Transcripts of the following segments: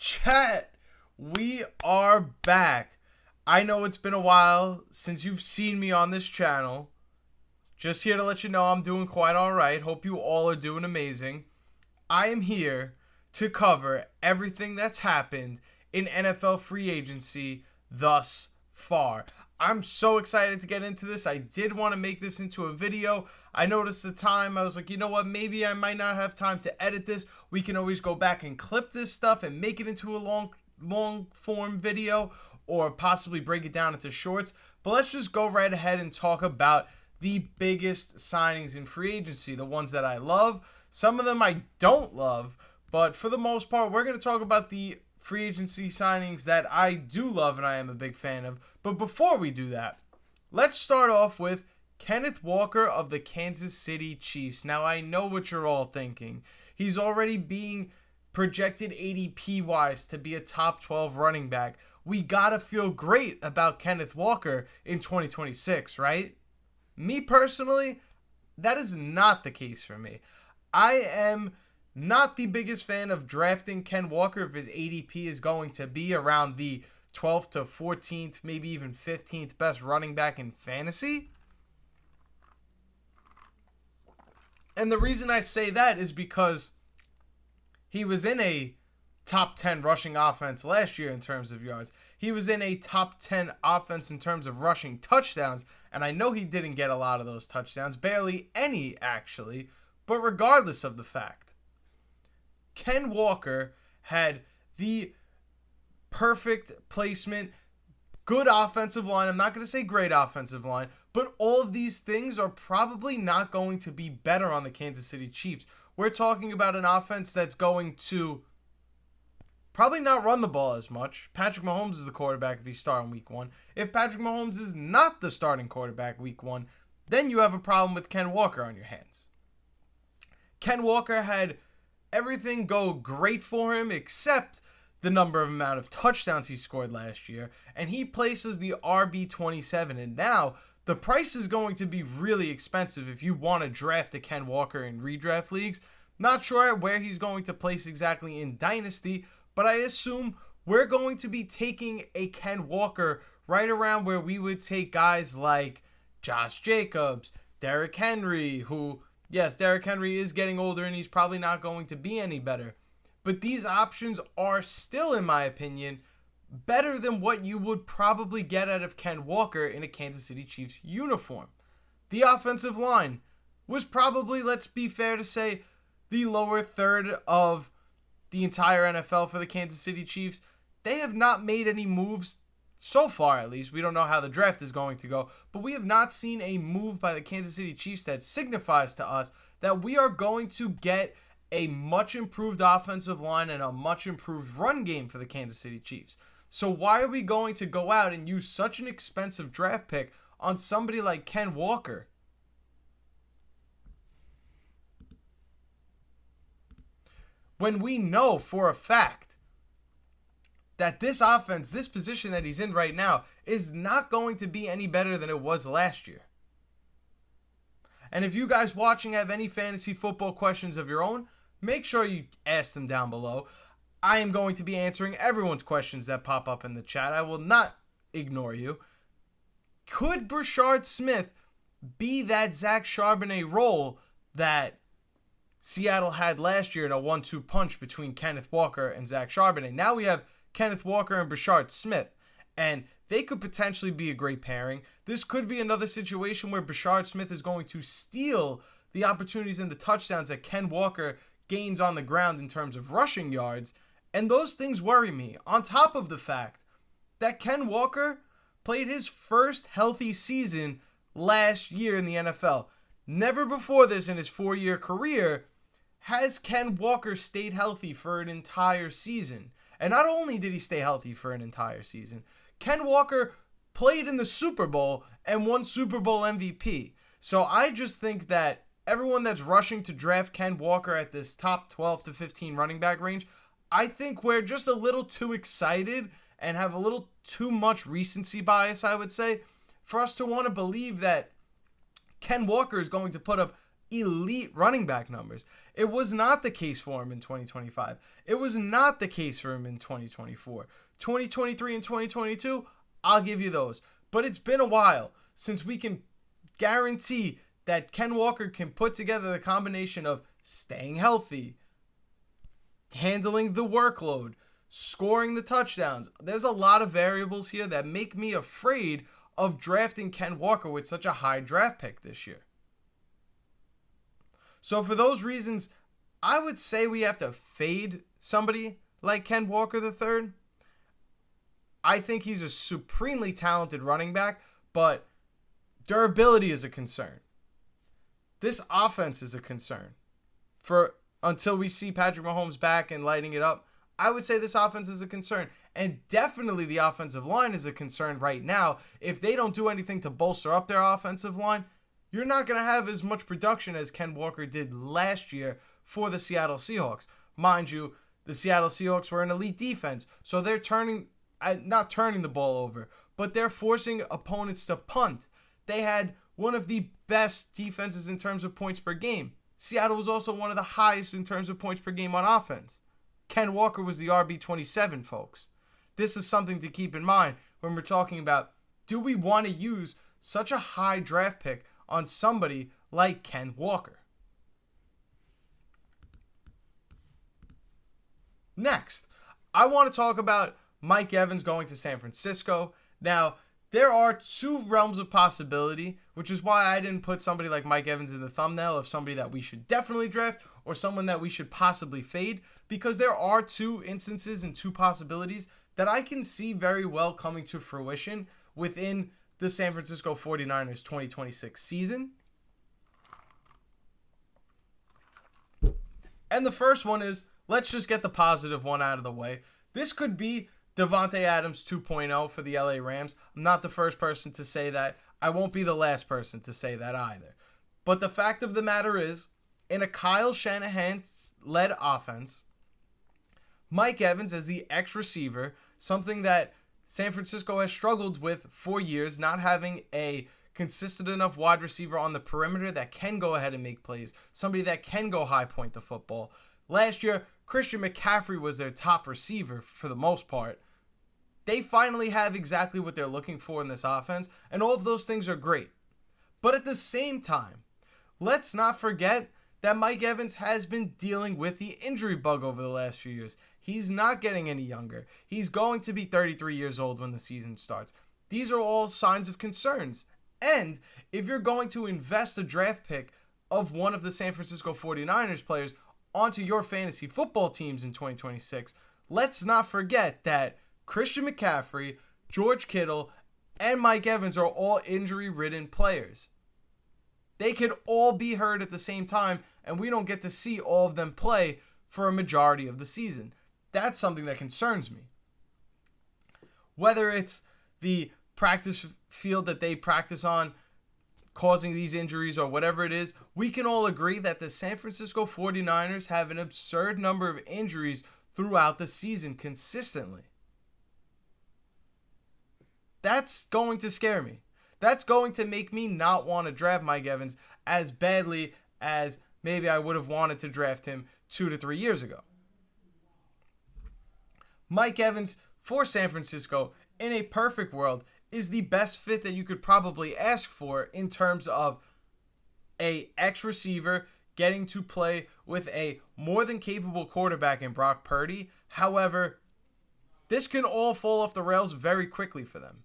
Chat, we are back. I know it's been a while since you've seen me on this channel. Just here to let you know I'm doing quite alright. Hope you all are doing amazing. I am here to cover everything that's happened in NFL free agency thus far. I'm so excited to get into this. I did want to make this into a video. I noticed the time. I was like, you know what? Maybe I might not have time to edit this. We can always go back and clip this stuff and make it into a long form video, or possibly break it down into shorts. But let's just go right ahead and talk about the biggest signings in free agency, the ones that I love. Some of them I don't love, but for the most part, we're going to talk about the free agency signings that I do love and I am a big fan of. But before we do that, let's start off with Kenneth Walker of the Kansas City Chiefs. Now, I know what you're all thinking. He's already being projected ADP-wise to be a top 12 running back. We gotta feel great about Kenneth Walker in 2026, right? Me personally, that is not the case for me. I am not the biggest fan of drafting Ken Walker if his ADP is going to be around the 12th to 14th, maybe even 15th best running back in fantasy. And the reason I say that is because he was in a top 10 rushing offense last year in terms of yards. He was in a top 10 offense in terms of rushing touchdowns, and I know he didn't get a lot of those touchdowns, barely any actually, but regardless of the fact, Ken Walker had the perfect placement, good offensive line. I'm not going to say great offensive line, but all of these things are probably not going to be better on the Kansas City Chiefs. We're talking about an offense that's going to probably not run the ball as much. Patrick Mahomes is the quarterback if you start in week 1. If Patrick Mahomes is not the starting quarterback week 1, then you have a problem with Ken Walker on your hands. Ken Walker had everything go great for him except the amount of touchdowns he scored last year, and he places the RB27, and now the price is going to be really expensive if you want to draft a Ken Walker in redraft leagues. Not sure where he's going to place exactly in Dynasty, but I assume we're going to be taking a Ken Walker right around where we would take guys like Josh Jacobs, Derrick Henry, who, yes, Derrick Henry is getting older and he's probably not going to be any better. But these options are still, in my opinion, better than what you would probably get out of Ken Walker in a Kansas City Chiefs uniform. The offensive line was probably, let's be fair to say, the lower third of the entire NFL for the Kansas City Chiefs. They have not made any moves so far, at least. We don't know how the draft is going to go, but we have not seen a move by the Kansas City Chiefs that signifies to us that we are going to get a much improved offensive line and a much improved run game for the Kansas City Chiefs. So why are we going to go out and use such an expensive draft pick on somebody like Ken Walker? When we know for a fact that this offense, this position that he's in right now, is not going to be any better than it was last year. And if you guys watching have any fantasy football questions of your own, make sure you ask them down below. I am going to be answering everyone's questions that pop up in the chat. I will not ignore you. Could Brashard Smith be that Zach Charbonnet role that Seattle had last year in a 1-2 punch between Kenneth Walker and Zach Charbonnet? Now we have Kenneth Walker and Brashard Smith, and they could potentially be a great pairing. This could be another situation where Brashard Smith is going to steal the opportunities and the touchdowns that Ken Walker gains on the ground in terms of rushing yards, and those things worry me, on top of the fact that Ken Walker played his first healthy season last year in the NFL. Never before this in his 4-year career has Ken Walker stayed healthy for an entire season. And not only did he stay healthy for an entire season, Ken Walker played in the Super Bowl and won Super Bowl MVP. So I just think that everyone that's rushing to draft Ken Walker at this top 12 to 15 running back range, I think we're just a little too excited and have a little too much recency bias, I would say, for us to want to believe that Ken Walker is going to put up elite running back numbers. It was not the case for him in 2025. It was not the case for him in 2024. 2023 and 2022, I'll give you those. But it's been a while since we can guarantee that Ken Walker can put together the combination of staying healthy, handling the workload, scoring the touchdowns. There's a lot of variables here that make me afraid of drafting Ken Walker with such a high draft pick this year. So for those reasons, I would say we have to fade somebody like Ken Walker III. I think he's a supremely talented running back, but durability is a concern. This offense is a concern. Until we see Patrick Mahomes back and lighting it up, I would say this offense is a concern. And definitely the offensive line is a concern right now. If they don't do anything to bolster up their offensive line, you're not going to have as much production as Ken Walker did last year for the Seattle Seahawks. Mind you, the Seattle Seahawks were an elite defense, so they're not turning the ball over, but they're forcing opponents to punt. They had one of the best defenses in terms of points per game. Seattle was also one of the highest in terms of points per game on offense. Ken Walker was the RB27, folks. This is something to keep in mind when we're talking about, do we want to use such a high draft pick on somebody like Ken Walker? Next, I want to talk about Mike Evans going to San Francisco. Now, there are two realms of possibility, which is why I didn't put somebody like Mike Evans in the thumbnail of somebody that we should definitely draft or someone that we should possibly fade, because there are two instances and two possibilities that I can see very well coming to fruition within the San Francisco 49ers 2026 season. And the first one is, let's just get the positive one out of the way. This could be Devontae Adams 2.0 for the LA Rams. I'm not the first person to say that. I won't be the last person to say that either. But the fact of the matter is, in a Kyle Shanahan-led offense, Mike Evans as the X-receiver, something that San Francisco has struggled with for years, not having a consistent enough wide receiver on the perimeter that can go ahead and make plays, somebody that can go high point the football. Last year, Christian McCaffrey was their top receiver for the most part. They finally have exactly what they're looking for in this offense, and all of those things are great. But at the same time, let's not forget that Mike Evans has been dealing with the injury bug over the last few years. He's not getting any younger. He's going to be 33 years old when the season starts. These are all signs of concerns. And if you're going to invest a draft pick of one of the San Francisco 49ers players onto your fantasy football teams in 2026, let's not forget that Christian McCaffrey, George Kittle, and Mike Evans are all injury-ridden players. They could all be hurt at the same time, and we don't get to see all of them play for a majority of the season. That's something that concerns me. Whether it's the practice field that they practice on causing these injuries or whatever it is, we can all agree that the San Francisco 49ers have an absurd number of injuries throughout the season consistently. That's going to scare me. That's going to make me not want to draft Mike Evans as badly as maybe I would have wanted to draft him 2 to 3 years ago. Mike Evans for San Francisco, in a perfect world, is the best fit that you could probably ask for in terms of a ex-receiver getting to play with a more than capable quarterback in Brock Purdy. However, this can all fall off the rails very quickly for them.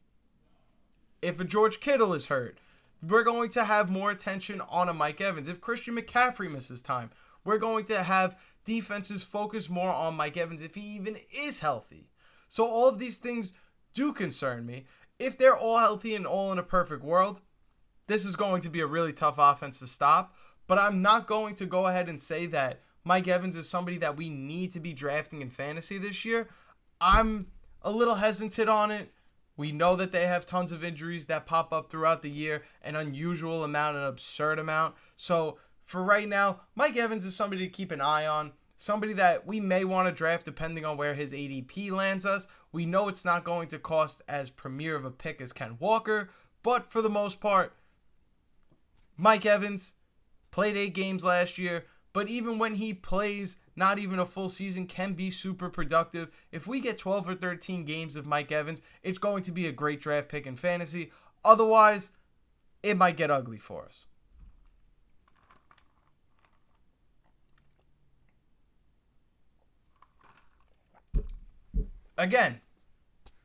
If a George Kittle is hurt, we're going to have more attention on a Mike Evans. If Christian McCaffrey misses time, we're going to have defenses focus more on Mike Evans if he even is healthy. So all of these things do concern me. If they're all healthy and all in a perfect world, this is going to be a really tough offense to stop. But I'm not going to go ahead and say that Mike Evans is somebody that we need to be drafting in fantasy this year. I'm a little hesitant on it. We know that they have tons of injuries that pop up throughout the year, an unusual amount, an absurd amount. So for right now, Mike Evans is somebody to keep an eye on, somebody that we may want to draft depending on where his ADP lands us. We know it's not going to cost as premier of a pick as Ken Walker, but for the most part, Mike Evans, played 8 games last year, but even when he plays not even a full season, can be super productive. If we get 12 or 13 games of Mike Evans, it's going to be a great draft pick in fantasy. Otherwise, it might get ugly for us. Again,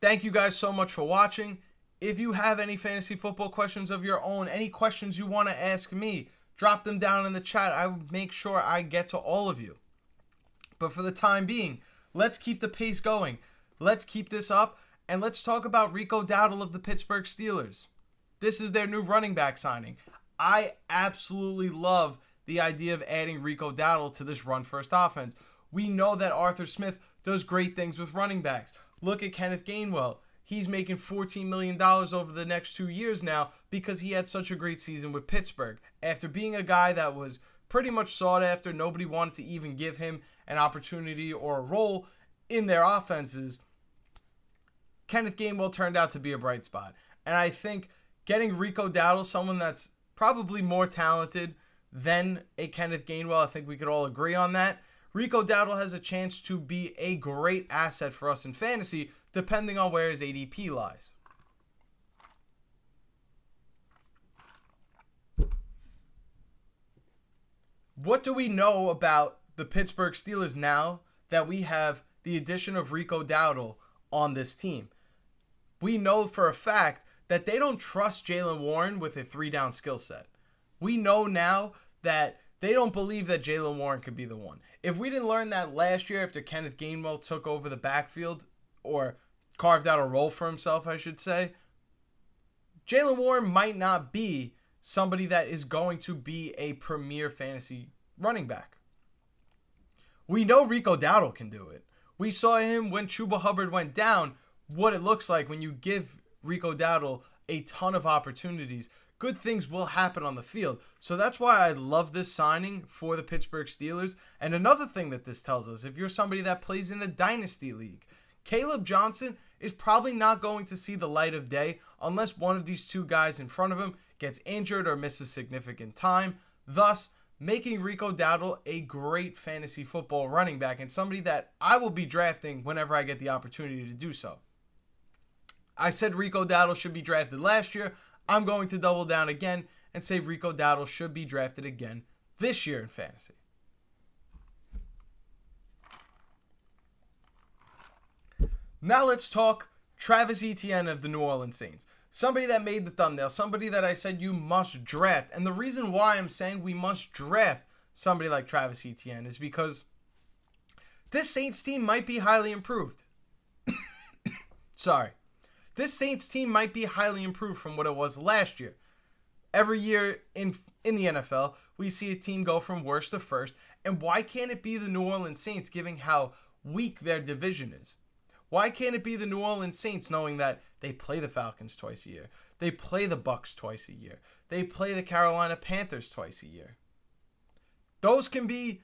thank you guys so much for watching. If you have any fantasy football questions of your own, any questions you want to ask me, drop them down in the chat. I will make sure I get to all of you. But for the time being, let's keep the pace going. Let's keep this up, and let's talk about Rico Dowdle of the Pittsburgh Steelers. This is their new running back signing. I absolutely love the idea of adding Rico Dowdle to this run-first offense. We know that Arthur Smith does great things with running backs. Look at Kenneth Gainwell. He's making $14 million over the next 2 years now because he had such a great season with Pittsburgh. After being a guy that was pretty much sought after, nobody wanted to even give him an opportunity or a role in their offenses, Kenneth Gainwell turned out to be a bright spot. And I think getting Rico Dowdle, someone that's probably more talented than a Kenneth Gainwell, I think we could all agree on that. Rico Dowdle has a chance to be a great asset for us in fantasy, depending on where his ADP lies. What do we know about the Pittsburgh Steelers now that we have the addition of Rico Dowdle on this team? We know for a fact that they don't trust Jaylen Warren with a 3-down skill set. We know now that they don't believe that Jaylen Warren could be the one. If we didn't learn that last year after Kenneth Gainwell took over the backfield, or carved out a role for himself, I should say, Jaylen Warren might not be somebody that is going to be a premier fantasy running back. We know Rico Dowdle can do it. We saw him when Chuba Hubbard went down, what it looks like when you give Rico Dowdle a ton of opportunities. Good things will happen on the field. So that's why I love this signing for the Pittsburgh Steelers. And another thing that this tells us, if you're somebody that plays in a dynasty league, Caleb Johnson is probably not going to see the light of day unless one of these two guys in front of him gets injured or misses significant time, thus making Rico Dowdle a great fantasy football running back and somebody that I will be drafting whenever I get the opportunity to do so. I said Rico Dowdle should be drafted last year. I'm going to double down again and say Rico Dowdle should be drafted again this year in fantasy. Now let's talk Travis Etienne of the New Orleans Saints. Somebody that made the thumbnail, somebody that I said you must draft. And the reason why I'm saying we must draft somebody like Travis Etienne is because this Saints team might be highly improved. Sorry. This Saints team might be highly improved from what it was last year. Every year in the NFL, we see a team go from worst to first. And why can't it be the New Orleans Saints, given how weak their division is? Why can't it be the New Orleans Saints, knowing that they play the Falcons twice a year? They play the Bucks twice a year. They play the Carolina Panthers twice a year. Those can be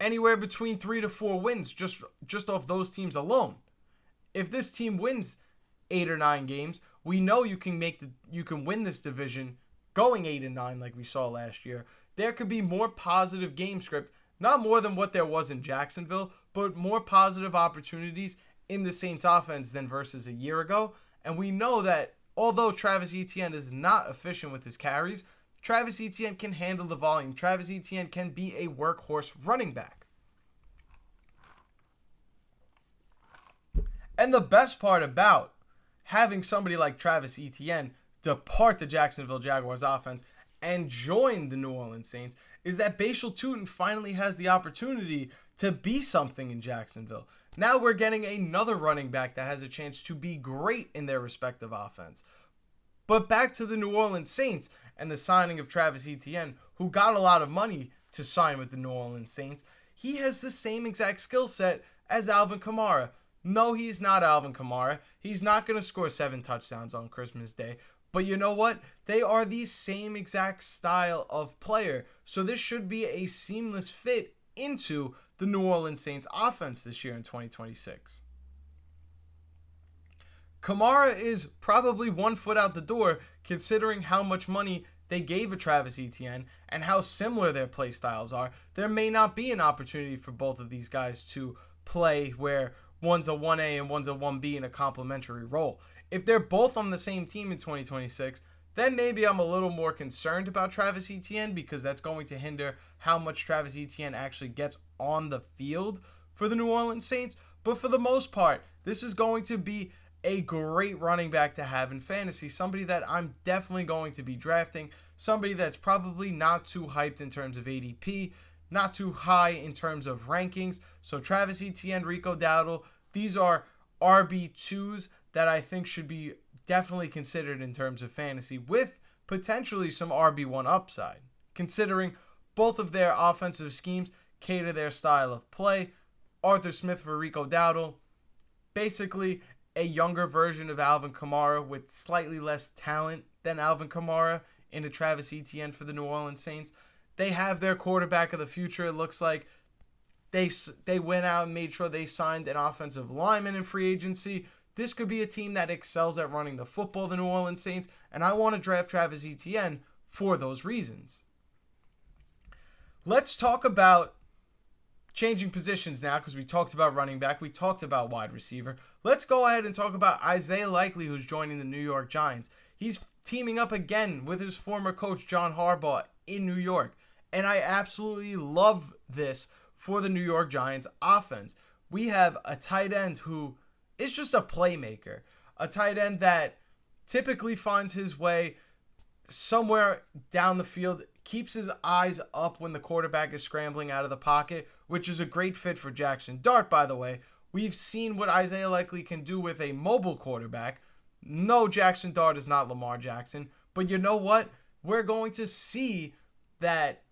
anywhere between 3 to 4 wins just off those teams alone. If this team wins 8 or 9 games, we know you can win this division going 8-9 like we saw last year. There could be more positive game script, not more than what there was in Jacksonville, but more positive opportunities in the Saints offense than versus a year ago. And we know that although Travis Etienne is not efficient with his carries, Travis Etienne can handle the volume. Travis Etienne can be a workhorse running back. And the best part about having somebody like Travis Etienne depart the Jacksonville Jaguars offense and join the New Orleans Saints is that Bashal Tutin finally has the opportunity to be something in Jacksonville. Now we're getting another running back that has a chance to be great in their respective offense. But back to the New Orleans Saints and the signing of Travis Etienne, who got a lot of money to sign with the New Orleans Saints. He has the same exact skill set as Alvin Kamara. No, he's not Alvin Kamara. He's not going to score 7 touchdowns on Christmas Day. But you know what? They are the same exact style of player. So this should be a seamless fit into the New Orleans Saints offense this year in 2026. Kamara is probably 1 foot out the door considering how much money they gave a Travis Etienne and how similar their play styles are, there may not be an opportunity for both of these guys to play where one's a 1A and one's a 1B in a complementary role. If they're both on the same team in 2026, then maybe I'm a little more concerned about Travis Etienne, because that's going to hinder how much Travis Etienne actually gets on the field for the New Orleans Saints. But for the most part, this is going to be a great running back to have in fantasy. Somebody that I'm definitely going to be drafting. Somebody that's probably not too hyped in terms of ADP, not too high in terms of rankings. So Travis Etienne, Rico Dowdle, these are RB2s that I think should be definitely considered in terms of fantasy, with potentially some RB1 upside, considering both of their offensive schemes cater their style of play. Arthur Smith for Rico Dowdle, basically a younger version of Alvin Kamara with slightly less talent than Alvin Kamara into Travis Etienne for the New Orleans Saints. They have their quarterback of the future. It looks like they went out and made sure they signed an offensive lineman in free agency. This could be a team that excels at running the football, the New Orleans Saints, and I want to draft Travis Etienne for those reasons. Let's talk about changing positions now, because we talked about running back, we talked about wide receiver. Let's go ahead and talk about Isaiah Likely, who's joining the New York Giants. He's teaming up again with his former coach, John Harbaugh, in New York, and I absolutely love this for the New York Giants offense. We have a tight end who is just a playmaker, a tight end that typically finds his way somewhere down the field, keeps his eyes up when the quarterback is scrambling out of the pocket, which is a great fit for Jackson Dart, by the way. We've seen what Isaiah Likely can do with a mobile quarterback. No, Jackson Dart is not Lamar Jackson, but you know what? We're going to see that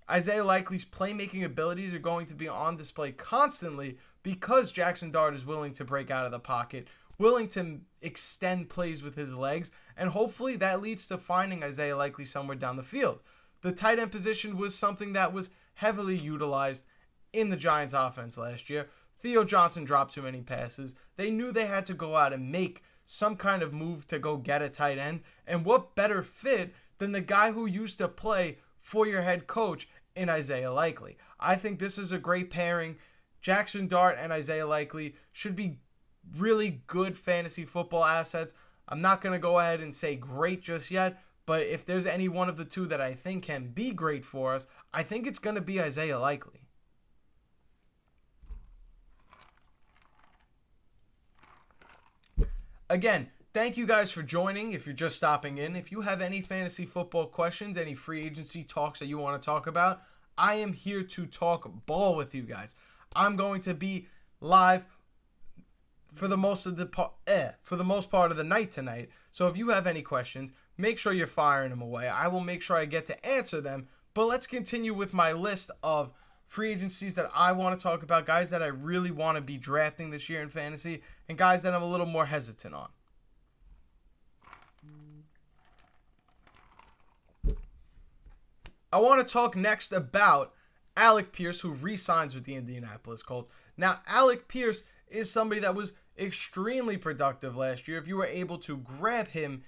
Isaiah Likely's playmaking abilities are going to be on display constantly, because Jackson Dart is willing to break out of the pocket, willing to extend plays with his legs, and hopefully that leads to finding Isaiah Likely somewhere down the field. The tight end position was something that was heavily utilized in the Giants offense last year. Theo Johnson dropped too many passes. They knew they had to go out and make some kind of move to go get a tight end, and what better fit than the guy who used to play for your head coach in Isaiah Likely. I think this is a great pairing. Jackson Dart and Isaiah Likely should be really good fantasy football assets. I'm not going to go ahead and say great just yet, but if there's any one of the two that I think can be great for us, I think it's going to be Isaiah Likely. Again, thank you guys for joining. If you're just stopping in, if you have any fantasy football questions, any free agency talks that you want to talk about, I am here to talk ball with you guys. I'm going to be live for the most part of the night tonight. So if you have any questions, make sure you're firing them away. I will make sure I get to answer them. But let's continue with my list of free agencies that I want to talk about, guys that I really want to be drafting this year in fantasy, and guys that I'm a little more hesitant on. I want to talk next about Alec Pierce, who re-signs with the Indianapolis Colts. Now, Alec Pierce is somebody that was extremely productive last year. If you were able to grab him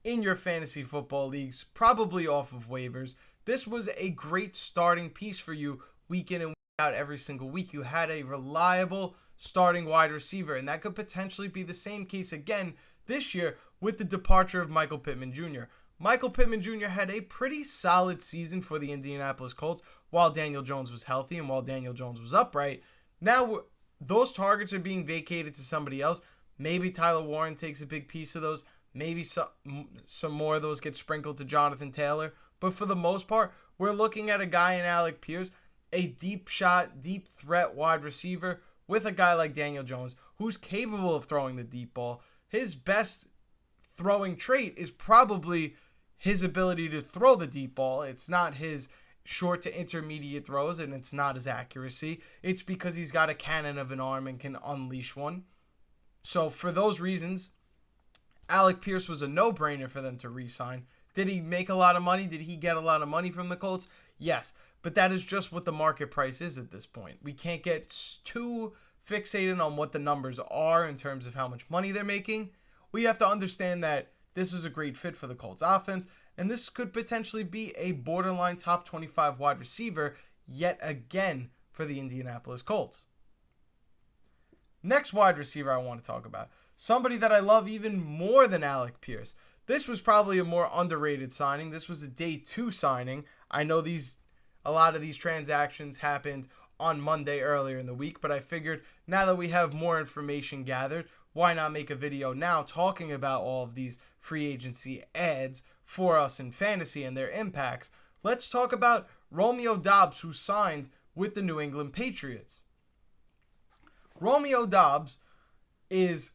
in your fantasy football leagues, probably off of waivers, this was a great starting piece for you week in and week out every single week. You had a reliable starting wide receiver, and that could potentially be the same case again this year with the departure of Michael Pittman Jr. Michael Pittman Jr. had a pretty solid season for the Indianapolis Colts while Daniel Jones was healthy and while Daniel Jones was upright. Now those targets are being vacated to somebody else. Maybe Tyler Warren takes a big piece of those. Maybe some more of those get sprinkled to Jonathan Taylor. But for the most part, we're looking at a guy in Alec Pierce, a deep shot, deep threat wide receiver with a guy like Daniel Jones who's capable of throwing the deep ball. His best throwing trait is probably his ability to throw the deep ball. It's not his short to intermediate throws, and it's not his accuracy. It's because he's got a cannon of an arm and can unleash one. So for those reasons, Alec Pierce was a no-brainer for them to re-sign. Did he make a lot of money? Did he get a lot of money from the Colts? Yes, but that is just what the market price is at this point. We can't get too fixated on what the numbers are in terms of how much money they're making. We have to understand that this is a great fit for the Colts offense, and this could potentially be a borderline top 25 wide receiver yet again for the Indianapolis Colts. Next wide receiver I want to talk about, somebody that I love even more than Alec Pierce. This was probably a more underrated signing. This was a day 2 signing. I know a lot of these transactions happened on Monday earlier in the week, but I figured now that we have more information gathered, why not make a video now talking about all of these free agency ads for us in fantasy and their impacts. Let's talk about Romeo Doubs, who signed with the New England Patriots. Romeo Doubs is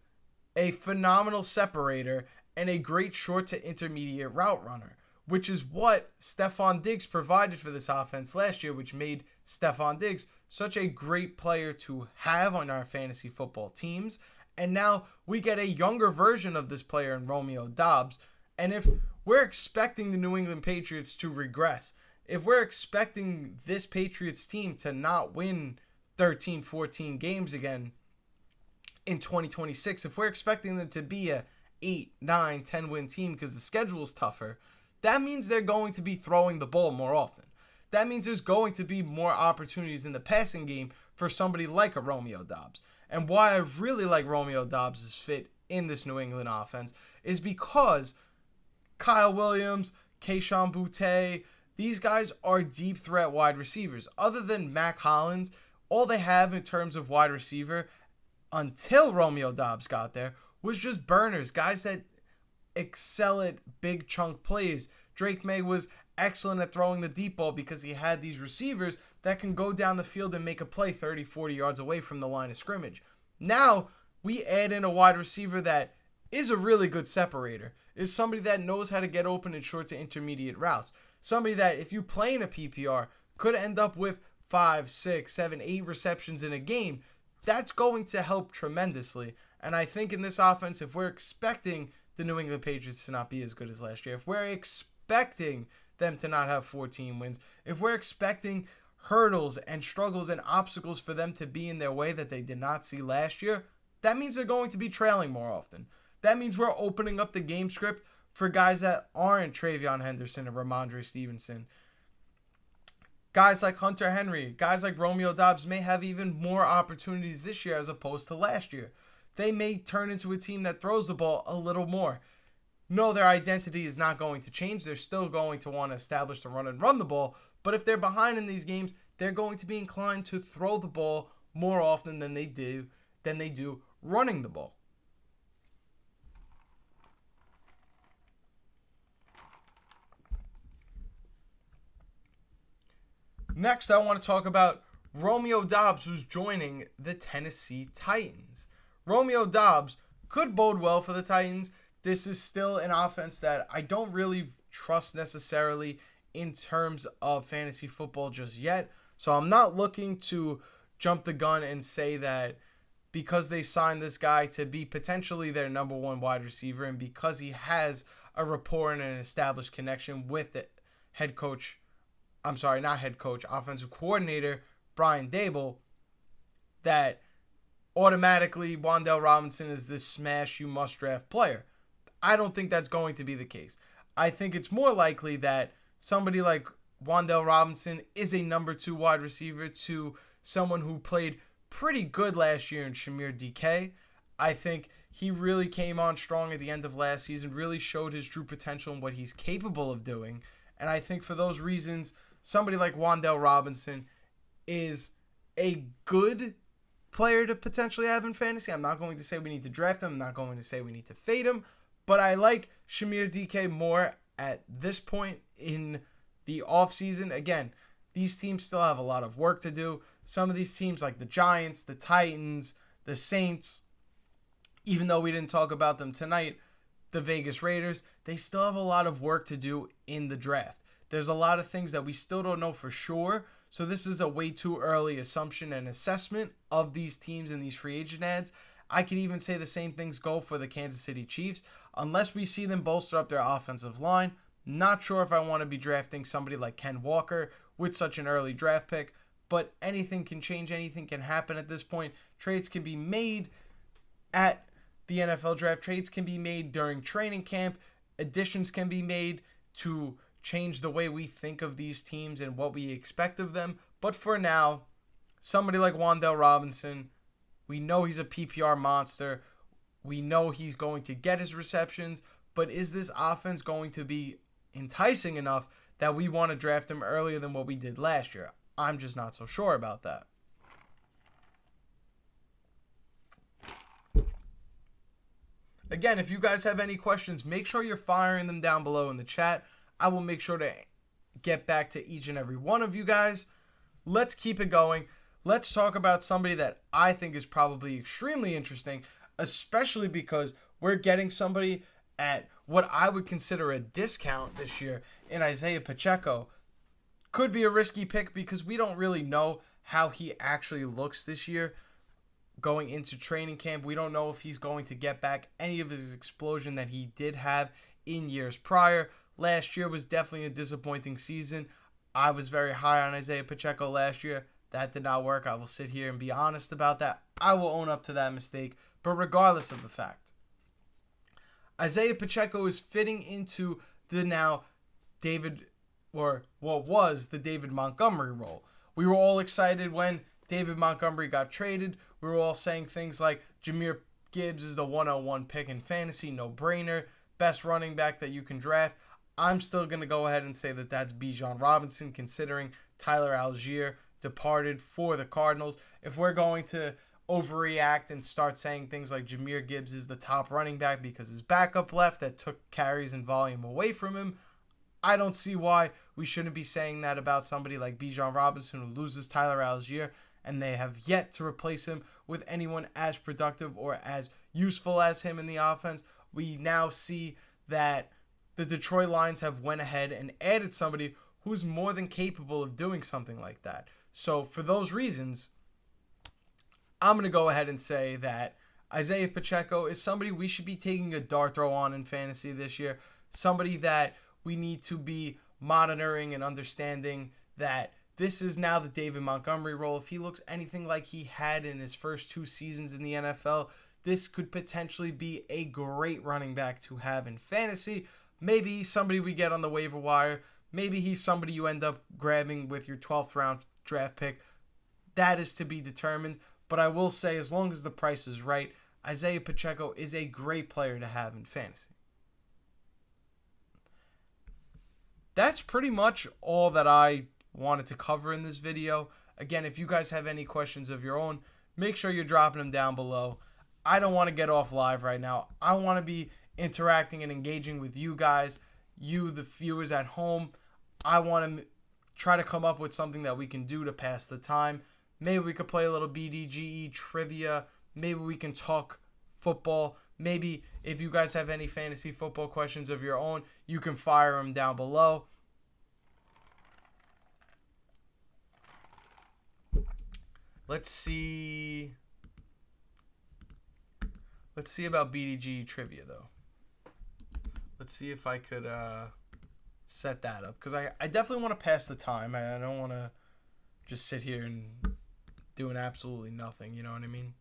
a phenomenal separator and a great short to intermediate route runner, which is what Stefon Diggs provided for this offense last year, which made Stefon Diggs such a great player to have on our fantasy football teams. And now we get a younger version of this player in Romeo Doubs. And if we're expecting the New England Patriots to regress, if we're expecting this Patriots team to not win 13, 14 games again in 2026, if we're expecting them to be a 8, 9, 10 win team because the schedule is tougher, that means they're going to be throwing the ball more often. That means there's going to be more opportunities in the passing game for somebody like a Romeo Doubs. And why I really like Romeo Doubs' fit in this New England offense is because Kyle Williams, Keyshawn Boutte, these guys are deep threat wide receivers. Other than Mac Hollins, all they have in terms of wide receiver until Romeo Doubs got there was just burners, guys that excel at big chunk plays. Drake May was excellent at throwing the deep ball because he had these receivers that can go down the field and make a play 30, 40 yards away from the line of scrimmage. Now, we add in a wide receiver that is a really good separator, is somebody that knows how to get open in short to intermediate routes. Somebody that, if you play in a PPR, could end up with 5, 6, 7, 8 receptions in a game. That's going to help tremendously. And I think in this offense, if we're expecting the New England Patriots to not be as good as last year, if we're expecting them to not have 14 wins, if we're expecting hurdles and struggles and obstacles for them to be in their way that they did not see last year, that means they're going to be trailing more often. That means we're opening up the game script for guys that aren't Travion Henderson and Ramondre Stevenson. Guys like Hunter Henry, guys like Romeo Doubs may have even more opportunities this year as opposed to last year. They may turn into a team that throws the ball a little more. No, their identity is not going to change. They're still going to want to establish the run and run the ball. But if they're behind in these games, they're going to be inclined to throw the ball more often than they do running the ball. Next, I want to talk about Romeo Doubs, who's joining the Tennessee Titans. Romeo Doubs could bode well for the Titans. This is still an offense that I don't really trust necessarily in terms of fantasy football just yet. So I'm not looking to jump the gun and say that because they signed this guy to be potentially their number one wide receiver and because he has a rapport and an established connection with the offensive coordinator, Brian Daboll, that automatically Wan'Dale Robinson is this smash you must draft player. I don't think that's going to be the case. I think it's more likely that somebody like Wan'Dale Robinson is a number 2 wide receiver to someone who played pretty good last year in Shamir DK. I think he really came on strong at the end of last season, really showed his true potential and what he's capable of doing. And I think for those reasons, somebody like Wan'Dale Robinson is a good player to potentially have in fantasy. I'm not going to say we need to draft him. I'm not going to say we need to fade him. But I like Shamir DK more at this point in the offseason. Again, these teams still have a lot of work to do. Some of these teams like the Giants, the Titans, the Saints, even though we didn't talk about them tonight, the Vegas Raiders, they still have a lot of work to do in the draft. There's a lot of things that we still don't know for sure. So this is a way too early assumption and assessment of these teams and these free agent ads. I could even say the same things go for the Kansas City Chiefs. Unless we see them bolster up their offensive line, not sure if I want to be drafting somebody like Ken Walker with such an early draft pick. But anything can change. Anything can happen at this point. Trades can be made at the NFL draft. Trades can be made during training camp. Additions can be made. to change the way we think of these teams and what we expect of them. But for now, somebody like Wan'Dale Robinson, we know he's a PPR monster. We know he's going to get his receptions. But is this offense going to be enticing enough that we want to draft him earlier than what we did last year? I'm just not so sure about that. Again, if you guys have any questions, make sure you're firing them down below in the chat. I will make sure to get back to each and every one of you guys. Let's keep it going. Let's talk about somebody that I think is probably extremely interesting, especially because we're getting somebody at what I would consider a discount this year in Isaiah Pacheco. Could be a risky pick because we don't really know how he actually looks this year. Going into training camp, we don't know if he's going to get back any of his explosion that he did have in years prior. Last year was definitely a disappointing season. I was very high on Isaiah Pacheco last year. That did not work. I will sit here and be honest about that. I will own up to that mistake. But regardless of the fact, Isaiah Pacheco is fitting into the now David, or what was the David Montgomery role. We were all excited when David Montgomery got traded. We were all saying things like Jahmyr Gibbs is the 101 pick in fantasy, no brainer, best running back that you can draft. I'm still going to go ahead and say that that's Bijan Robinson, considering Tyler Algier departed for the Cardinals. If we're going to overreact and start saying things like Jahmyr Gibbs is the top running back because his backup left that took carries and volume away from him, I don't see why we shouldn't be saying that about somebody like Bijan Robinson, who loses Tyler Algier, and they have yet to replace him with anyone as productive or as useful as him in the offense. We now see that the Detroit Lions have went ahead and added somebody who's more than capable of doing something like that. So for those reasons, I'm going to go ahead and say that Isaiah Pacheco is somebody we should be taking a dart throw on in fantasy this year. Somebody that we need to be monitoring and understanding that this is now the David Montgomery role. If he looks anything like he had in his first 2 seasons in the NFL, this could potentially be a great running back to have in fantasy. Maybe he's somebody we get on the waiver wire. Maybe he's somebody you end up grabbing with your 12th round draft pick. That is to be determined. But I will say, as long as the price is right, Isaiah Pacheco is a great player to have in fantasy. That's pretty much all that I wanted to cover in this video. Again, if you guys have any questions of your own, make sure you're dropping them down below. I don't want to get off live right now. I want to be interacting and engaging with you guys, you, the viewers at home. I want to try to come up with something that we can do to pass the time. Maybe we could play a little BDGE trivia. Maybe we can talk football. Maybe if you guys have any fantasy football questions of your own, you can fire them down below. Let's see about BDG trivia, though. Let's see if I could set that up. Because I definitely want to pass the time. I don't want to just sit here and doing absolutely nothing. You know what I mean?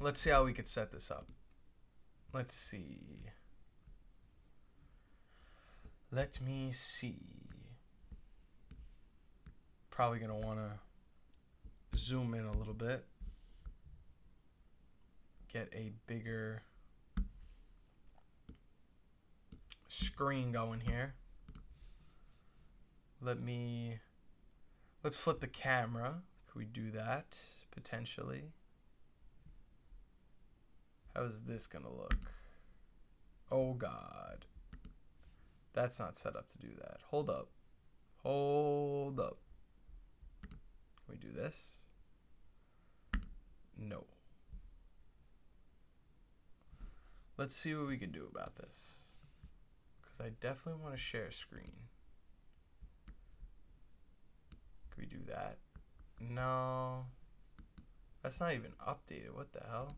Let's see how we could set this up. Let's see. Let me see. Probably going to want to zoom in a little bit. Get a bigger screen going here. Let's flip the camera. Could we do that potentially? How is this gonna look? Oh God, that's not set up to do that. Hold up. Can we do this? No. Let's see what we can do about this, because I definitely want to share a screen. Can we do that? No. That's not even updated. What the hell?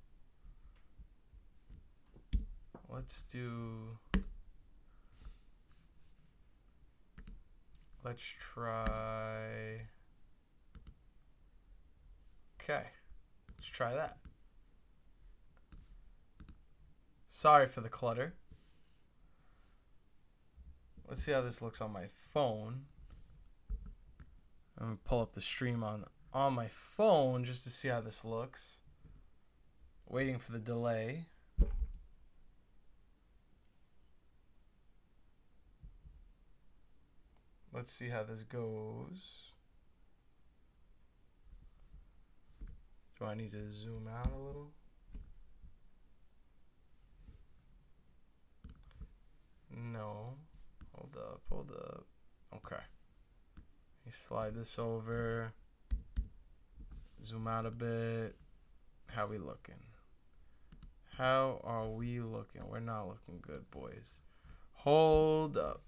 Let's do Let's try. Okay. Let's try that. Sorry for the clutter. Let's see how this looks on my phone. I'm going to pull up the stream on my phone just to see how this looks. Waiting for the delay. Let's see how this goes. Do I need to zoom out a little? No. Hold up. Okay. Let me slide this over. Zoom out a bit. How we looking? How are we looking? We're not looking good, boys. Hold up.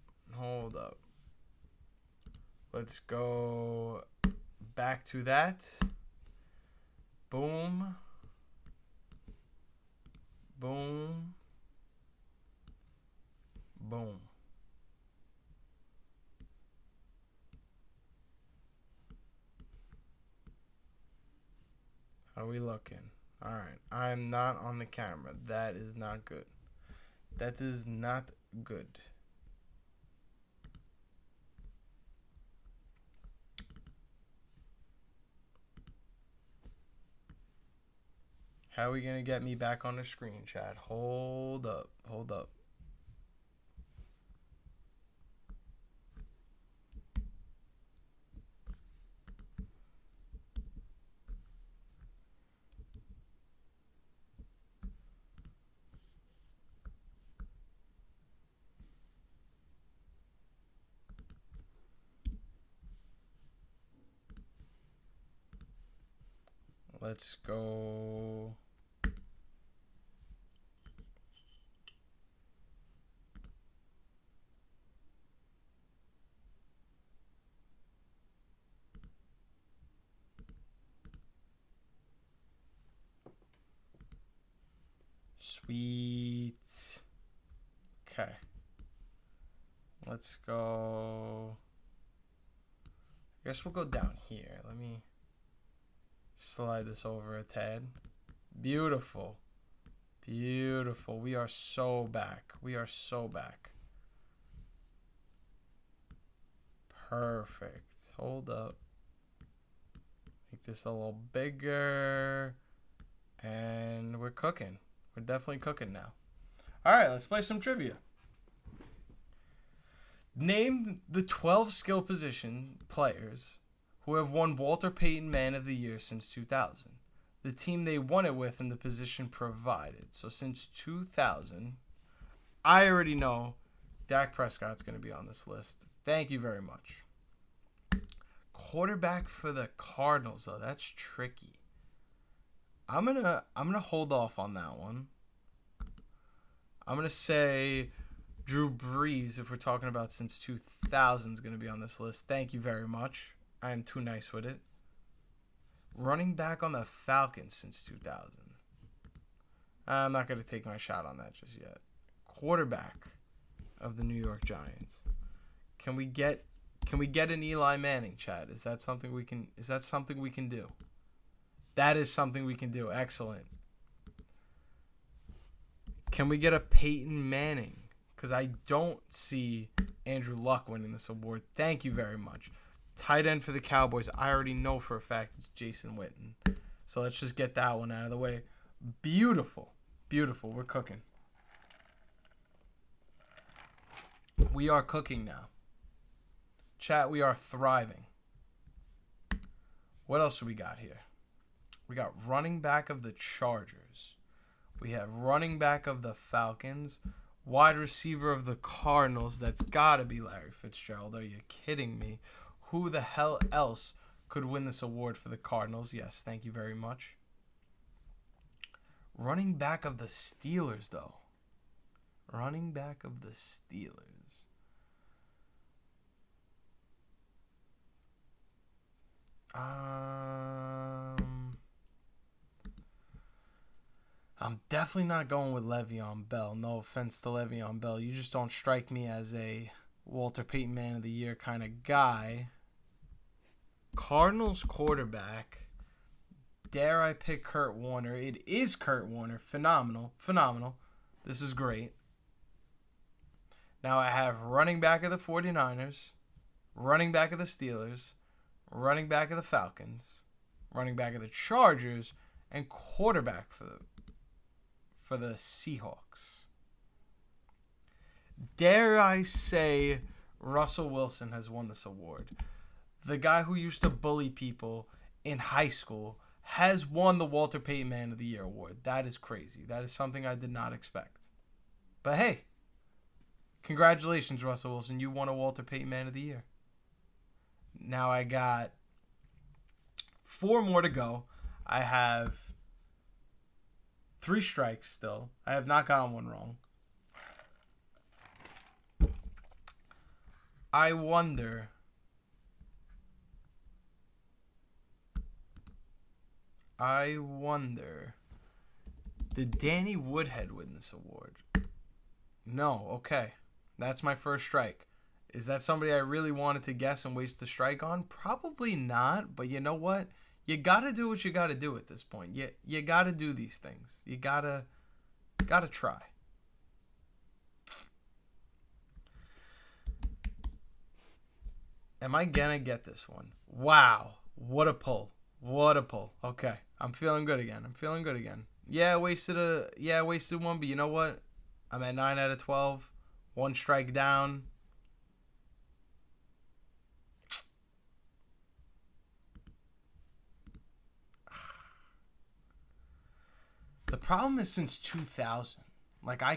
Let's go back to that. Boom. Boom. Boom. How are we looking? All right. I'm not on the camera. That is not good. That is not good. How are we going to get me back on the screen, Chad? Hold up. Let's go. Sweet. Okay. Let's go. I guess we'll go down here. Let me slide this over a tad. Beautiful. Beautiful. We are so back. Perfect. Hold up. Make this a little bigger. And we're cooking. We're definitely cooking now. All right, let's play some trivia. Name the 12 skill position players who have won Walter Payton Man of the Year since 2000. The team they won it with and the position provided. So since 2000, I already know Dak Prescott's going to be on this list. Thank you very much. Quarterback for the Cardinals, though. That's tricky. I'm gonna hold off on that one. I'm gonna say Drew Brees, if we're talking about since 2000, is gonna be on this list. Thank you very much. I am too nice with it. Running back on the Falcons since 2000. I'm not gonna take my shot on that just yet. Quarterback of the New York Giants. Can we get an Eli Manning, Chad? Is that something we can do? That is something we can do. Excellent. Can we get a Peyton Manning? Because I don't see Andrew Luck winning this award. Thank you very much. Tight end for the Cowboys. I already know for a fact it's Jason Witten. So let's just get that one out of the way. Beautiful. We're cooking. We are cooking now. Chat, we are thriving. What else do we got here? We got running back of the Chargers. We have running back of the Falcons. Wide receiver of the Cardinals. That's got to be Larry Fitzgerald. Are you kidding me? Who the hell else could win this award for the Cardinals? Yes, thank you very much. Running back of the Steelers, though. Running back of the Steelers. I'm definitely not going with Le'Veon Bell. No offense to Le'Veon Bell. You just don't strike me as a Walter Payton Man of the Year kind of guy. Cardinals quarterback. Dare I pick Kurt Warner? It is Kurt Warner. Phenomenal. Phenomenal. This is great. Now I have running back of the 49ers, running back of the Steelers, running back of the Falcons, running back of the Chargers, and quarterback for the Seahawks. Dare I say Russell Wilson has won this award. The guy who used to bully people in high school has won the Walter Payton Man of the Year award. That is crazy. That is something I did not expect. But hey, congratulations, Russell Wilson. You won a Walter Payton Man of the Year. Now I got 4 more to go. I have 3 strikes still. I have not gotten one wrong. I wonder... did Danny Woodhead win this award? No, okay. That's my first strike. Is that somebody I really wanted to guess and waste a strike on? Probably not, but you know what? You gotta do what you gotta do at this point. You gotta do these things. You gotta try. Am I gonna get this one? Wow. What a pull. What a pull. Okay. I'm feeling good again. Yeah, I wasted one, but you know what? I'm at 9 out of 12. 1 strike down. The problem is since 2000. Like I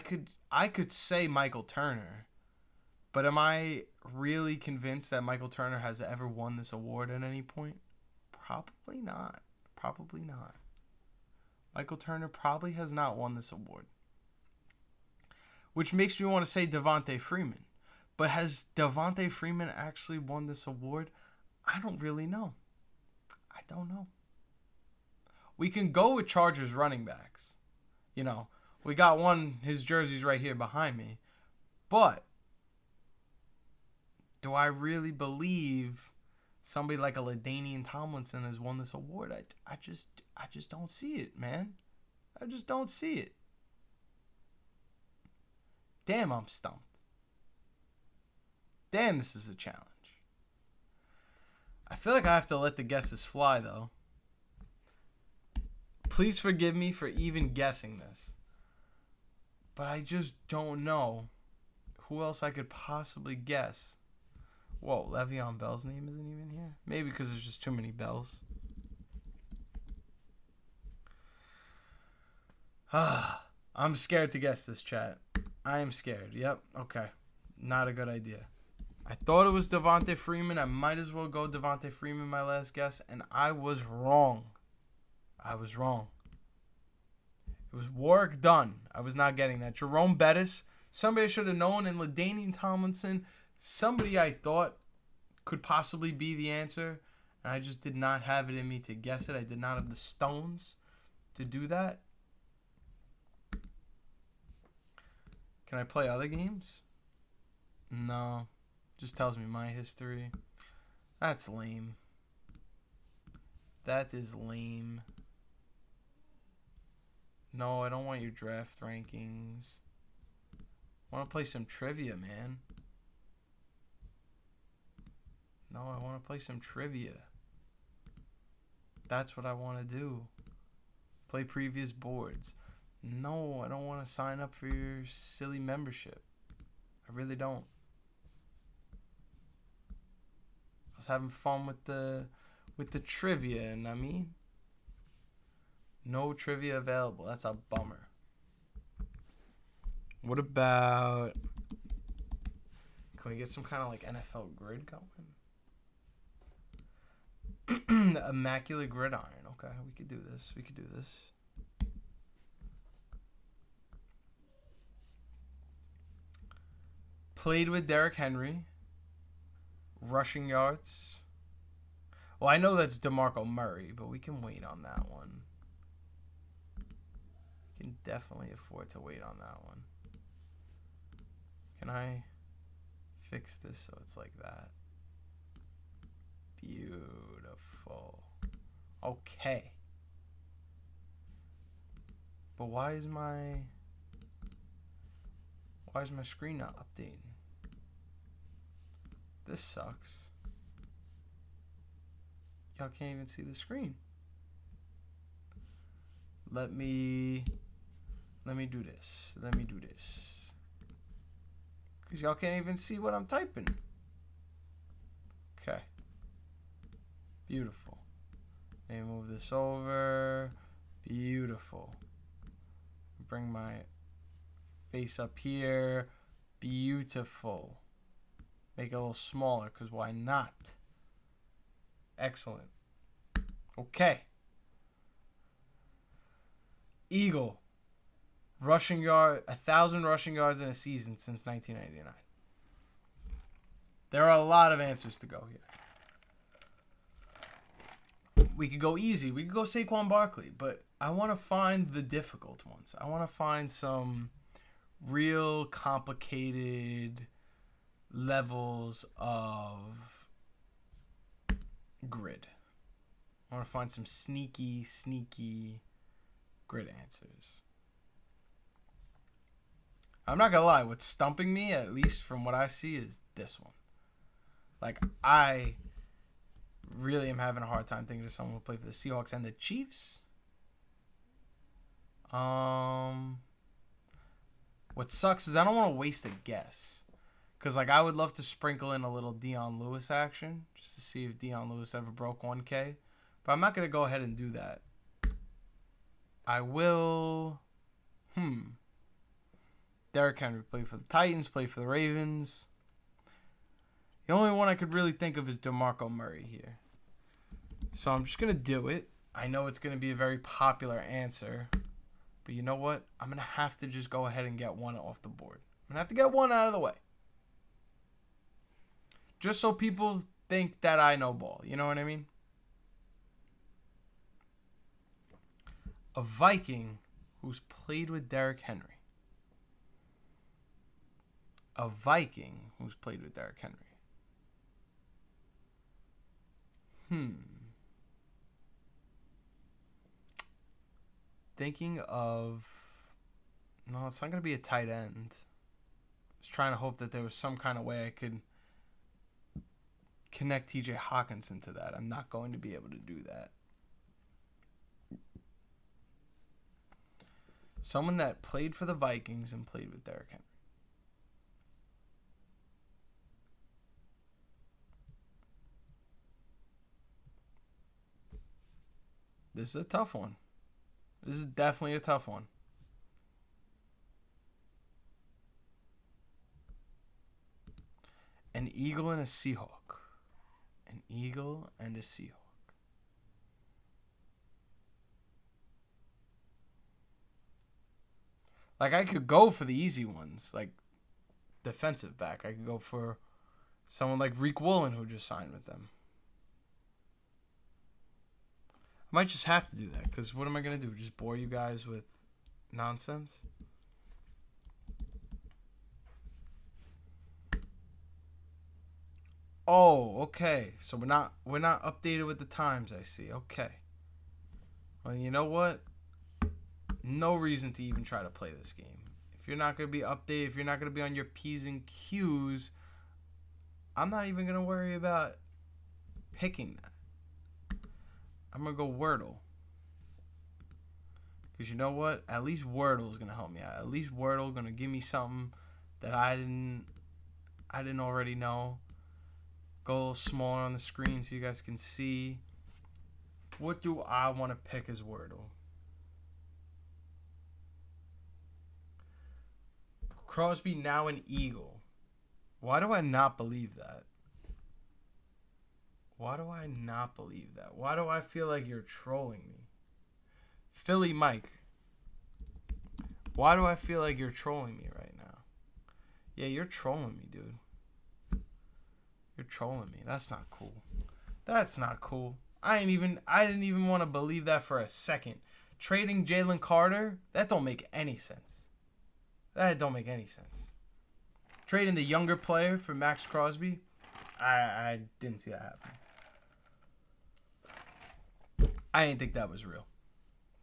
could say Michael Turner, but am I really convinced that Michael Turner has ever won this award at any point? Probably not. Michael Turner probably has not won this award. Which makes me want to say Devontae Freeman. But has Devontae Freeman actually won this award? I don't really know. I don't know. We can go with Chargers running backs. You know, we got one, his jersey's right here behind me. But do I really believe somebody like a LaDainian Tomlinson has won this award? I just don't see it, man. I just don't see it. Damn, I'm stumped. Damn, this is a challenge. I feel like I have to let the guesses fly, though. Please forgive me for even guessing this. But I just don't know who else I could possibly guess. Whoa, Le'Veon Bell's name isn't even here? Maybe because there's just too many Bells. I'm scared to guess this, chat. I am scared. Yep, okay. Not a good idea. I thought it was Devontae Freeman. I might as well go Devontae Freeman my last guess, and I was wrong. It was Warwick Dunn. I was not getting that. Jerome Bettis, somebody I should have known, and LaDainian Tomlinson, somebody I thought could possibly be the answer, and I just did not have it in me to guess it. I did not have the stones to do that. Can I play other games? No. Just tells me my history. That's lame. That is lame. No, I don't want your draft rankings. I want to play some trivia, man. No, I want to play some trivia. That's what I want to do. Play previous boards. No, I don't want to sign up for your silly membership. I really don't. I was having fun with the trivia, and I mean, no trivia available. That's a bummer. What about, can we get some kind of like NFL grid going? The Immaculate Gridiron. Okay, we could do this. Played with Derrick Henry. Rushing yards. Well, I know that's DeMarco Murray, but we can wait on that one. We can definitely afford to wait on that one. Can I fix this so it's like that. Beautiful. Okay. But why is my screen not updating? This sucks. Y'all can't even see the screen. Let me do this. Let me do this. Because y'all can't even see what I'm typing. Okay. Beautiful. Let me move this over. Beautiful. Bring my face up here. Beautiful. Make it a little smaller, because why not? Excellent. Okay. Eagle. Rushing yard, 1,000 rushing yards in a season since 1999. There are a lot of answers to go here. We could go easy. We could go Saquon Barkley, but I want to find the difficult ones. I want to find some real complicated levels of grid. I want to find some sneaky grid answers. I'm not gonna lie, what's stumping me, at least from what I see, is this one. Like, I really am having a hard time thinking of someone who will play for the Seahawks and the Chiefs. What sucks is I don't want to waste a guess. Because, like, I would love to sprinkle in a little Dion Lewis action, just to see if Dion Lewis ever broke 1K. But I'm not going to go ahead and do that. I will... Derrick Henry played for the Titans, played for the Ravens. The only one I could really think of is DeMarco Murray here. So I'm just going to do it. I know it's going to be a very popular answer. But you know what? I'm going to have to just go ahead and get one off the board. I'm going to have to get one out of the way. Just so people think that I know ball. You know what I mean? A Viking who's played with Derrick Henry. A Viking who's played with Derrick Henry. Thinking of... No, it's not going to be a tight end. I was trying to hope that there was some kind of way I could connect TJ Hawkinson to that. I'm not going to be able to do that. Someone that played for the Vikings and played with Derrick Henry. This is a tough one. This is definitely a tough one. An eagle and a Seahawk. An eagle and a Seahawk. Like, I could go for the easy ones, like defensive back. I could go for someone like Reek Woolen, who just signed with them. I might just have to do that, because what am I going to do? Just bore you guys with nonsense? Oh, okay. So we're not updated with the times, I see. Okay. Well, you know what? No reason to even try to play this game. If you're not going to be updated, if you're not going to be on your P's and Q's, I'm not even going to worry about picking that. I'm going to go Wordle. Because you know what? At least Wordle is going to help me out. At least Wordle going to give me something that I didn't already know. Go a little smaller on the screen so you guys can see. What do I want to pick as Wordle? Crosby now an Eagle. Why do I not believe that? Why do I not believe that? Why do I feel like you're trolling me? Philly Mike. Why do I feel like you're trolling me right now? Yeah, you're trolling me, dude. You're trolling me. That's not cool. That's not cool. I didn't even want to believe that for a second. Trading Jalen Carter, that don't make any sense. That don't make any sense. Trading the younger player for Max Crosby, I didn't see that happen. I didn't think that was real.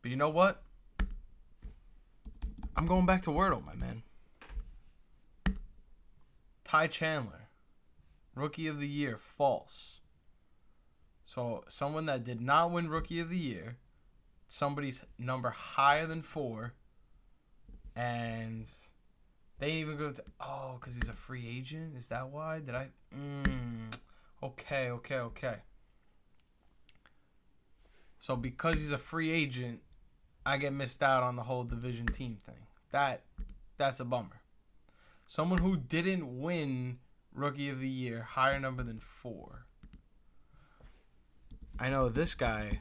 But you know what? I'm going back to Wordle, my man. Ty Chandler, Rookie of the Year, false. So someone that did not win Rookie of the Year, somebody's number higher than 4, and they didn't even go to, because he's a free agent? Is that why? Did I? Okay. So because he's a free agent, I get missed out on the whole division team thing. That's a bummer. Someone who didn't win Rookie of the Year, higher number than 4. I know this guy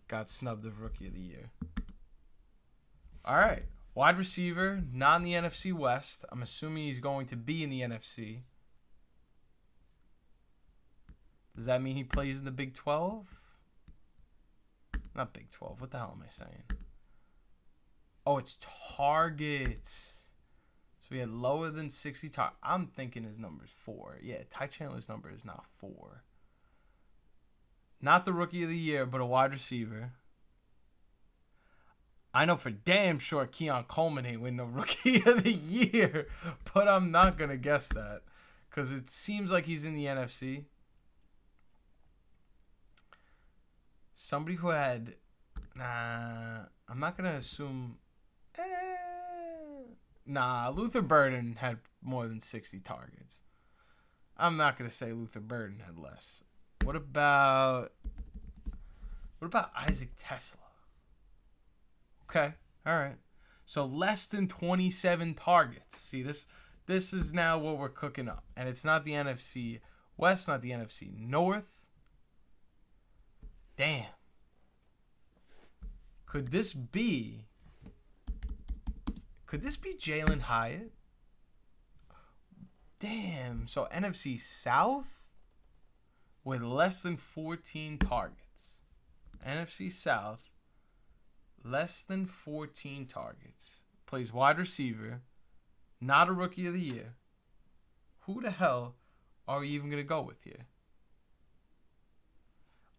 got snubbed of Rookie of the Year. All right. Wide receiver, not in the NFC West. I'm assuming he's going to be in the NFC. Does that mean he plays in the Big 12? Not Big 12. What the hell am I saying? Oh, it's targets. So he had lower than 60 targets. I'm thinking his number is 4. Yeah, Ty Chandler's number is not 4. Not the Rookie of the Year, but a wide receiver. I know for damn sure Keon Coleman ain't win no Rookie of the Year, but I'm not going to guess that because it seems like he's in the NFC. Somebody who had... I'm not going to assume... Luther Burden had more than 60 targets. I'm not going to say Luther Burden had less. What about Isaac Tesla? Okay, all right. So less than 27 targets. See, this is now what we're cooking up. And it's not the NFC West, not the NFC North. Damn. Could this be Jalen Hyatt? Damn. So NFC South with less than 14 targets. NFC South, less than 14 targets. Plays wide receiver. Not a Rookie of the Year. Who the hell are we even going to go with here?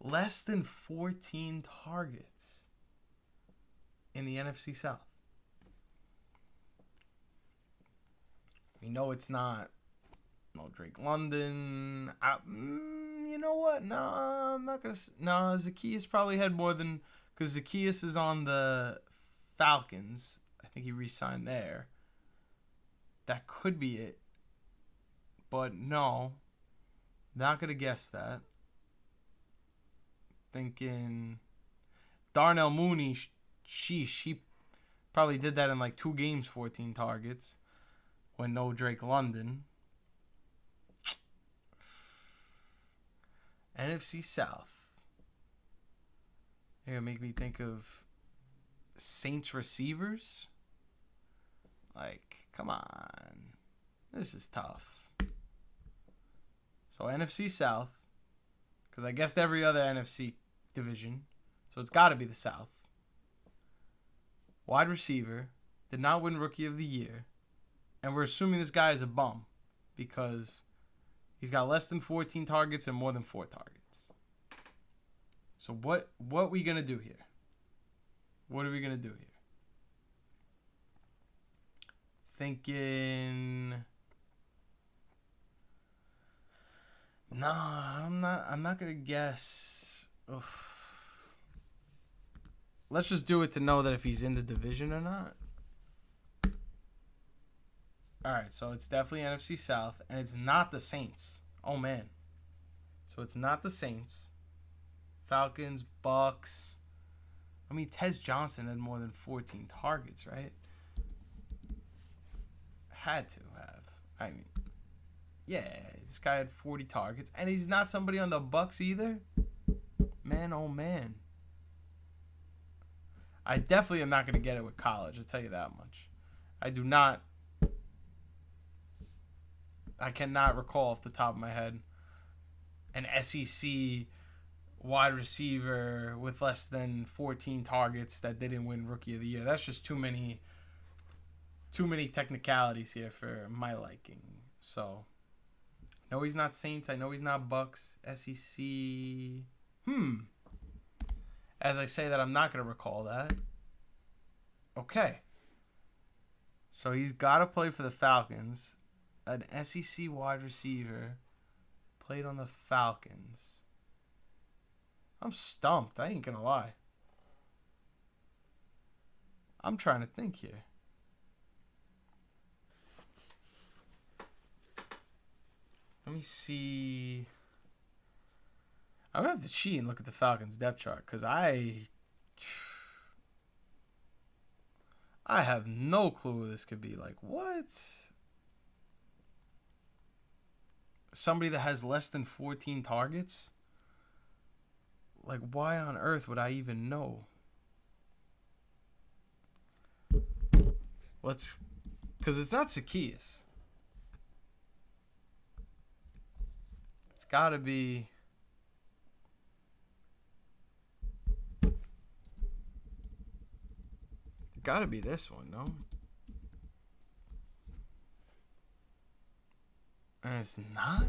Less than 14 targets in the NFC South. We know it's not no Drake London. You know what? No, I'm not going to. No, Zacchaeus probably had more than... Because Zacchaeus is on the Falcons. I think he re-signed there. That could be it. But no. Not going to guess that. Thinking Darnell Mooney, sheesh, he probably did that in like 2 games, 14 targets. When no Drake London. NFC South. You're going to make me think of Saints receivers? Like, come on. This is tough. So NFC South. Because I guessed every other NFC division. So it's got to be the South. Wide receiver. Did not win Rookie of the Year. And we're assuming this guy is a bum. Because he's got less than 14 targets and more than 4 targets. So what are we going to do here? What are we going to do here? Thinking... No, I'm not going to guess. Oof. Let's just do it to know that if he's in the division or not. All right, so it's definitely NFC South, and it's not the Saints. Oh, man. So it's not the Saints. Falcons, Bucks. I mean, Tez Johnson had more than 14 targets, right? Had to have. I mean, yeah, this guy had 40 targets, and he's not somebody on the Bucks either. Man, oh man. I definitely am not going to get it with college, I'll tell you that much. I cannot recall off the top of my head an SEC wide receiver with less than 14 targets that didn't win Rookie of the Year. That's just too many too many technicalities here for my liking. So, no, he's not Saints. I know he's not Bucks. SEC. As I say that, I'm not going to recall that. Okay. So he's got to play for the Falcons. An SEC wide receiver played on the Falcons. I'm stumped. I ain't going to lie. I'm trying to think here. Let me see. I'm going to have to cheat and look at the Falcons depth chart because I have no clue who this could be. Like, what? Somebody that has less than 14 targets? Like, why on earth would I even know? Because it's not Zacchaeus. It's got to be. Gotta be this one, no? And it's not?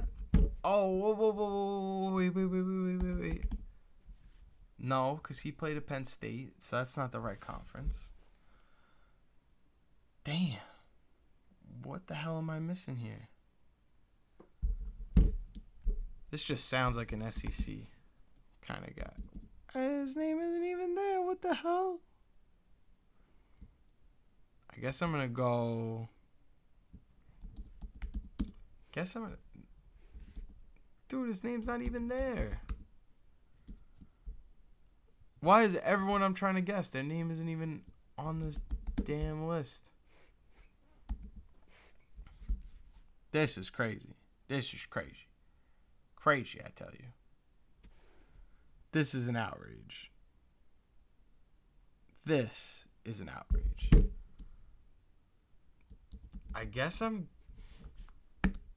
Oh, whoa, wait. No, because he played at Penn State, so that's not the right conference. Damn. What the hell am I missing here? This just sounds like an SEC kind of guy. His name isn't even there. What the hell? I guess I'm going to go... Dude, his name's not even there. Why is everyone I'm trying to guess, their name isn't even on this damn list? This is crazy. This is crazy. Crazy, I tell you. This is an outrage. This is an outrage. I guess I'm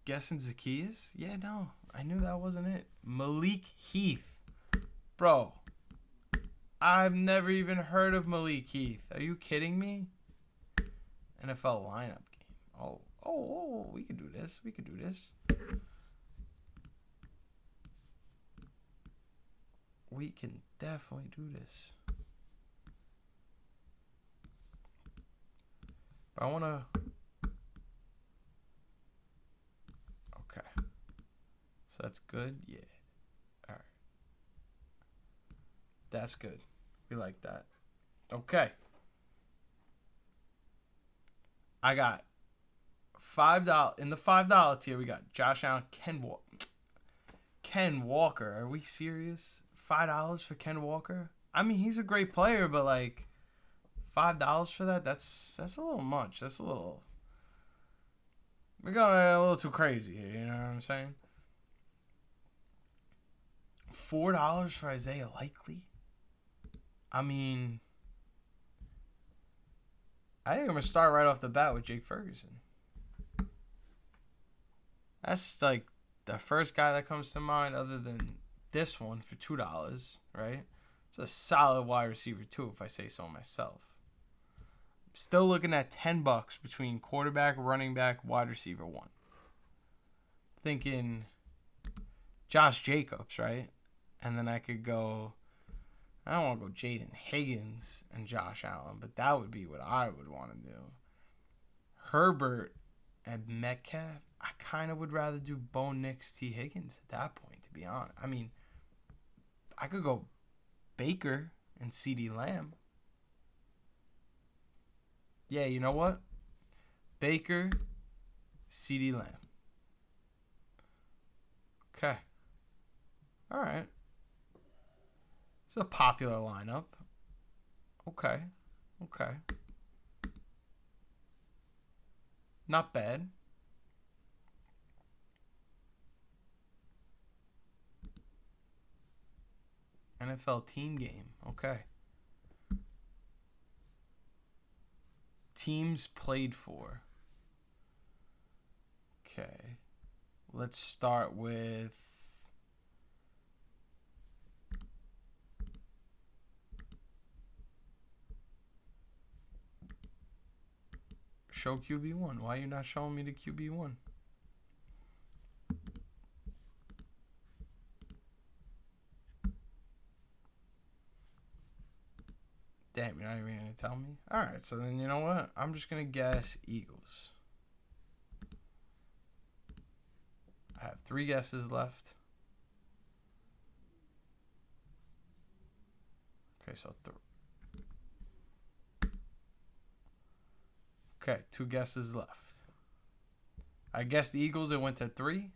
guessing Zacchaeus? Yeah, no. I knew that wasn't it. Malik Heath. Bro. I've never even heard of Malik Heath. Are you kidding me? NFL lineup game. Oh, we can do this. We can do this. We can definitely do this. But I want to... Okay. So that's good? Yeah. All right. That's good. We like that. Okay. I got $5. In the $5 tier, we got Josh Allen, Ken Walker. Are we serious? $5 for Ken Walker? I mean, he's a great player, but like $5 for that? That's a little much. That's a little... We're going a little too crazy here, you know what I'm saying? $4 for Isaiah Likely? I mean, I think I'm going to start right off the bat with Jake Ferguson. That's like the first guy that comes to mind other than this one for $2, right? It's a solid wide receiver too, if I say so myself. Still looking at $10 between quarterback, running back, wide receiver one. Thinking Josh Jacobs, right? And then I could go, I don't want to go Jaden Higgins and Josh Allen, but that would be what I would want to do. Herbert and Metcalf, I kind of would rather do Bo Nix, T. Higgins at that point, to be honest. I mean, I could go Baker and CeeDee Lamb. Yeah, you know what? Baker, CeeDee Lamb. Okay. All right. It's a popular lineup. Okay. Not bad. NFL team game. Okay. Teams played for. Okay. Let's start with show QB1. Why are you not showing me the QB1? Damn, you're not even going to tell me? Alright, so then you know what? I'm just going to guess Eagles. I have 3 guesses left. Okay, so 3. Okay, 2 guesses left. I guessed the Eagles. It went to 3.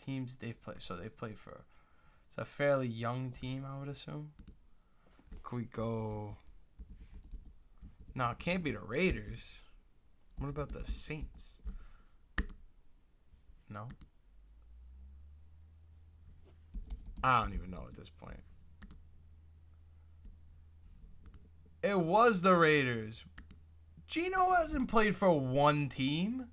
Teams they've played. So they played for. It's a fairly young team, I would assume. Could we go? No, it can't be the Raiders. What about the Saints? No. I don't even know at this point. It was the Raiders. Geno hasn't played for one team.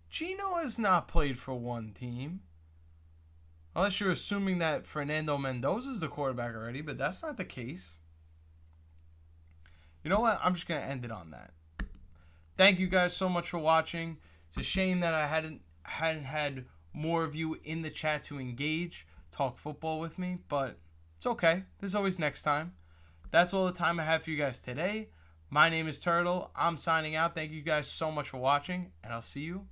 Geno has not played for one team. Unless you're assuming that Fernando Mendoza is the quarterback already, but that's not the case. You know what? I'm just going to end it on that. Thank you guys so much for watching. It's a shame that I hadn't had more of you in the chat to engage, talk football with me, but it's okay. There's always next time. That's all the time I have for you guys today. My name is Turtle. I'm signing out. Thank you guys so much for watching, and I'll see you